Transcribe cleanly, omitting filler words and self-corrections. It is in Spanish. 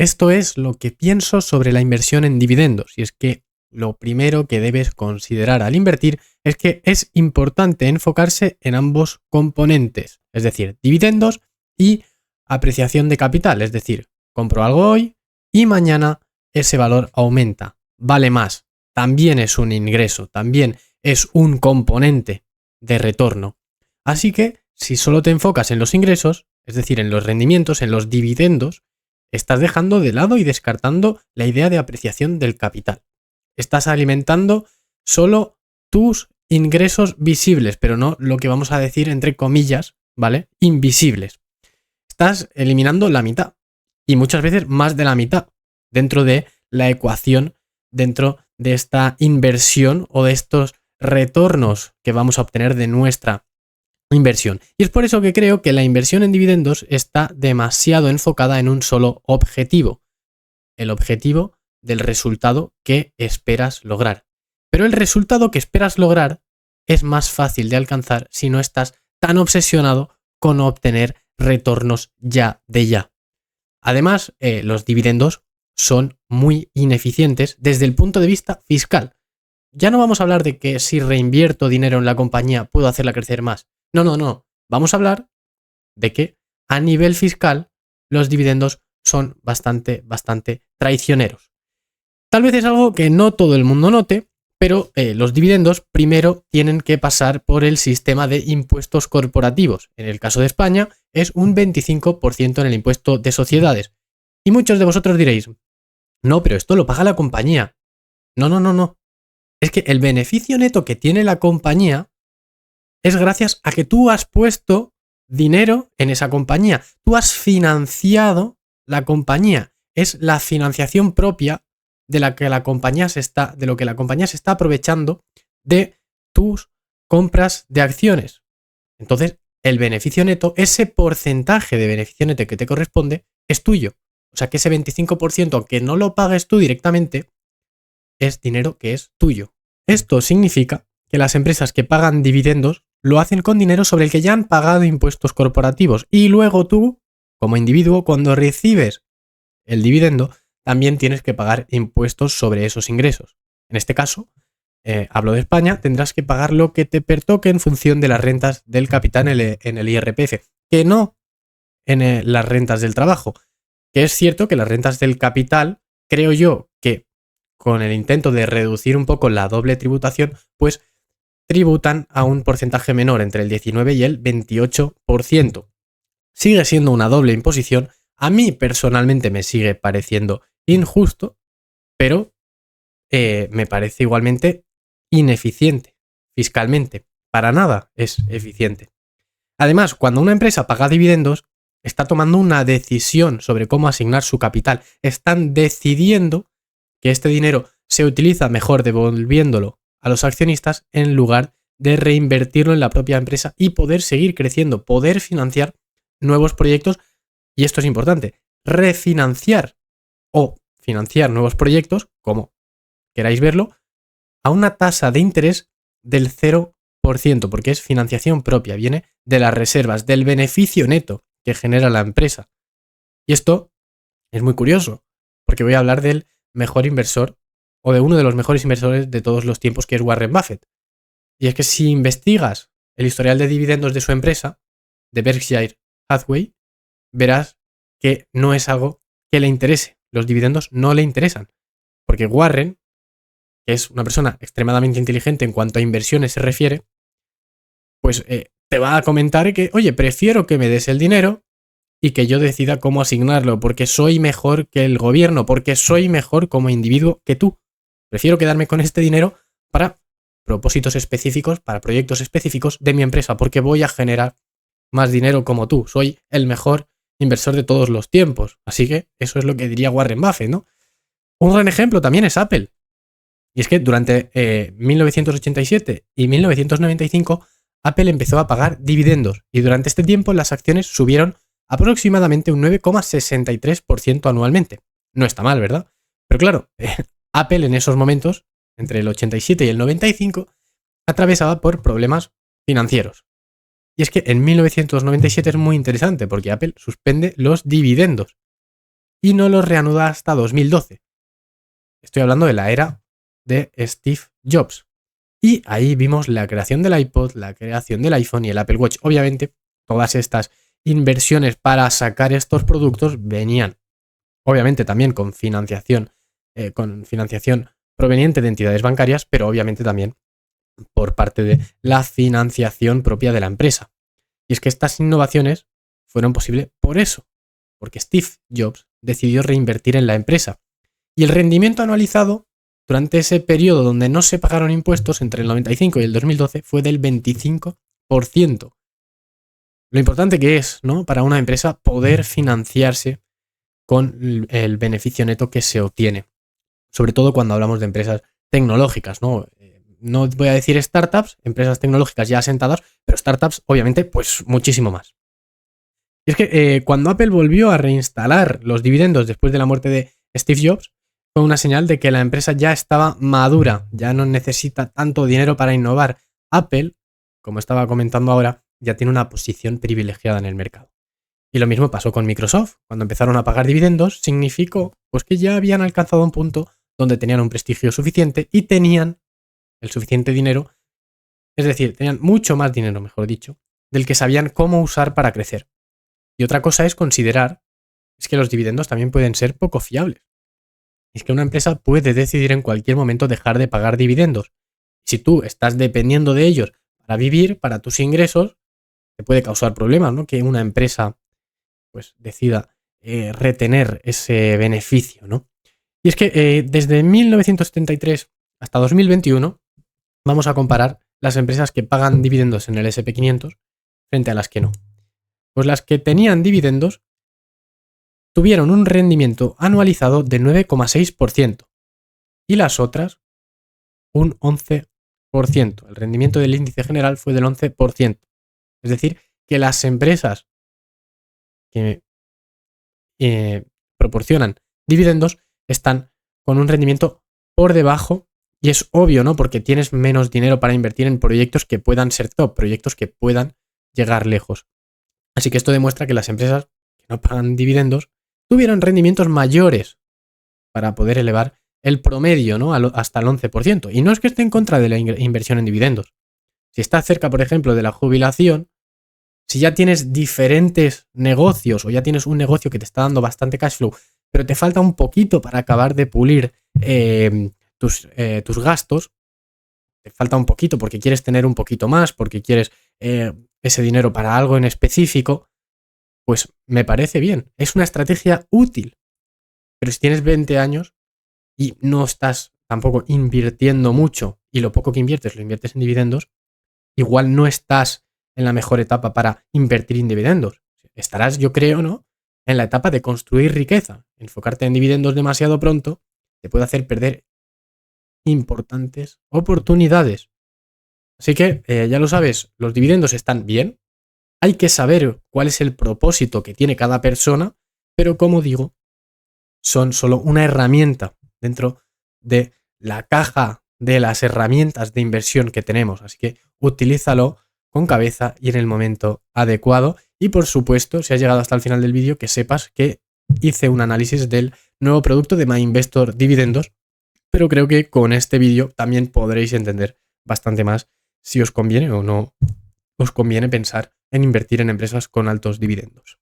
Esto es lo que pienso sobre la inversión en dividendos. Y es que lo primero que debes considerar al invertir es que es importante enfocarse en ambos componentes, es decir, dividendos y apreciación de capital, es decir, compro algo hoy y mañana ese valor aumenta, vale más, también es un ingreso, también es un componente de retorno. Así que si solo te enfocas en los ingresos, es decir, en los rendimientos, en los dividendos, estás dejando de lado y descartando la idea de apreciación del capital. Estás alimentando solo tus ingresos visibles, pero no lo que vamos a decir entre comillas, ¿vale? Invisibles. Estás eliminando la mitad y muchas veces más de la mitad dentro de la ecuación, dentro de esta inversión o de estos retornos que vamos a obtener de nuestra inversión. Y es por eso que creo que la inversión en dividendos está demasiado enfocada en un solo objetivo, el objetivo del resultado que esperas lograr. Pero el resultado que esperas lograr es más fácil de alcanzar si no estás tan obsesionado con obtener retornos ya de ya. Además, los dividendos son muy ineficientes desde el punto de vista fiscal. Ya no vamos a hablar de que si reinvierto dinero en la compañía puedo hacerla crecer más. No. Vamos a hablar de que a nivel fiscal los dividendos son bastante traicioneros. Tal vez es algo que no todo el mundo note, pero los dividendos primero tienen que pasar por el sistema de impuestos corporativos. En el caso de España es un 25% en el impuesto de sociedades. Y muchos de vosotros diréis, no, pero esto lo paga la compañía. No. Es que el beneficio neto que tiene la compañía es gracias a que tú has puesto dinero en esa compañía. Tú has financiado la compañía. Es la financiación propia de lo que la compañía se está aprovechando de tus compras de acciones. Entonces, el beneficio neto, ese porcentaje de beneficio neto que te corresponde, es tuyo. O sea que ese 25%, aunque no lo pagues tú directamente, es dinero que es tuyo. Esto significa que las empresas que pagan dividendos lo hacen con dinero sobre el que ya han pagado impuestos corporativos. Y luego tú, como individuo, cuando recibes el dividendo, también tienes que pagar impuestos sobre esos ingresos. En este caso, hablo de España, tendrás que pagar lo que te pertoque en función de las rentas del capital en el IRPF, que no en las rentas del trabajo. Que es cierto que las rentas del capital, creo yo que con el intento de reducir un poco la doble tributación, pues tributan a un porcentaje menor, entre el 19 y el 28%. Sigue siendo una doble imposición. A mí personalmente me sigue pareciendo injusto, pero me parece igualmente ineficiente fiscalmente. Para nada es eficiente. Además, cuando una empresa paga dividendos, está tomando una decisión sobre cómo asignar su capital. Están decidiendo que este dinero se utiliza mejor devolviéndolo a los accionistas en lugar de reinvertirlo en la propia empresa y poder seguir creciendo, poder financiar nuevos proyectos. Y esto es importante, refinanciar o financiar nuevos proyectos, como queráis verlo, a una tasa de interés del 0%, porque es financiación propia, viene de las reservas, del beneficio neto que genera la empresa. Y esto es muy curioso, porque voy a hablar del mejor inversor o de uno de los mejores inversores de todos los tiempos, que es Warren Buffett. Y es que si investigas el historial de dividendos de su empresa, de Berkshire Hathaway, verás que no es algo que le interese. Los dividendos no le interesan. Porque Warren, que es una persona extremadamente inteligente en cuanto a inversiones se refiere, pues te va a comentar que, oye, prefiero que me des el dinero y que yo decida cómo asignarlo, porque soy mejor que el gobierno, porque soy mejor como individuo que tú. Prefiero quedarme con este dinero para propósitos específicos, para proyectos específicos de mi empresa, porque voy a generar más dinero como tú. Soy el mejor inversor de todos los tiempos. Así que eso es lo que diría Warren Buffett, ¿no? Un gran ejemplo también es Apple. Y es que durante 1987 y 1995 Apple empezó a pagar dividendos y durante este tiempo las acciones subieron aproximadamente un 9,63% anualmente. No está mal, ¿verdad? Pero claro, Apple en esos momentos, entre el 87 y el 95, atravesaba por problemas financieros. Y es que en 1997 es muy interesante porque Apple suspende los dividendos. y no los reanuda hasta 2012. Estoy hablando de la era de Steve Jobs. Y ahí vimos la creación del iPod, la creación del iPhone y el Apple Watch. Obviamente, todas estas inversiones para sacar estos productos venían, obviamente, también con financiación proveniente de entidades bancarias, pero obviamente también por parte de la financiación propia de la empresa. Y es que estas innovaciones fueron posibles por eso, porque Steve Jobs decidió reinvertir en la empresa. Y el rendimiento anualizado durante ese periodo donde no se pagaron impuestos entre el 95 y el 2012 fue del 25%. Lo importante que es, ¿no?, para una empresa poder financiarse con el beneficio neto que se obtiene. Sobre todo cuando hablamos de empresas tecnológicas, ¿no? No voy a decir startups, empresas tecnológicas ya asentadas, pero startups, obviamente, pues muchísimo más. Y es que cuando Apple volvió a reinstalar los dividendos después de la muerte de Steve Jobs, fue una señal de que la empresa ya estaba madura, ya no necesita tanto dinero para innovar. Apple, como estaba comentando ahora, ya tiene una posición privilegiada en el mercado. Y lo mismo pasó con Microsoft. Cuando empezaron a pagar dividendos, significó pues, que ya habían alcanzado un punto donde tenían un prestigio suficiente y tenían el suficiente dinero, es decir, tenían mucho más dinero, mejor dicho, del que sabían cómo usar para crecer. Y otra cosa es considerar es que los dividendos también pueden ser poco fiables. Es que una empresa puede decidir en cualquier momento dejar de pagar dividendos. Si tú estás dependiendo de ellos para vivir, para tus ingresos, te puede causar problemas, ¿no? Que una empresa pues decida retener ese beneficio, ¿no? Y es que desde 1973 hasta 2021 vamos a comparar las empresas que pagan dividendos en el SP500 frente a las que no. Pues las que tenían dividendos tuvieron un rendimiento anualizado de 9,6% y las otras un 11%. El rendimiento del índice general fue del 11%. Es decir, que las empresas que proporcionan dividendos están con un rendimiento por debajo y es obvio, ¿no? Porque tienes menos dinero para invertir en proyectos que puedan ser top, proyectos que puedan llegar lejos. Así que esto demuestra que las empresas que no pagan dividendos tuvieron rendimientos mayores para poder elevar el promedio, ¿no?, hasta el 11%. Y no es que esté en contra de la inversión en dividendos. Si estás cerca, por ejemplo, de la jubilación, si ya tienes diferentes negocios o ya tienes un negocio que te está dando bastante cash flow, pero te falta un poquito para acabar de pulir tus gastos, te falta un poquito porque quieres tener un poquito más, porque quieres ese dinero para algo en específico, pues me parece bien. Es una estrategia útil. Pero si tienes 20 años y no estás tampoco invirtiendo mucho y lo poco que inviertes lo inviertes en dividendos, igual no estás en la mejor etapa para invertir en dividendos. Estarás, yo creo, ¿no?, en la etapa de construir riqueza. Enfocarte en dividendos demasiado pronto te puede hacer perder importantes oportunidades. Así que, ya lo sabes, los dividendos están bien. Hay que saber cuál es el propósito que tiene cada persona, pero como digo, son solo una herramienta dentro de la caja de las herramientas de inversión que tenemos. Así que utilízalo con cabeza y en el momento adecuado. Y por supuesto, si has llegado hasta el final del vídeo, que sepas que hice un análisis del nuevo producto de MyInvestor Dividendos, pero creo que con este vídeo también podréis entender bastante más si os conviene o no os conviene pensar en invertir en empresas con altos dividendos.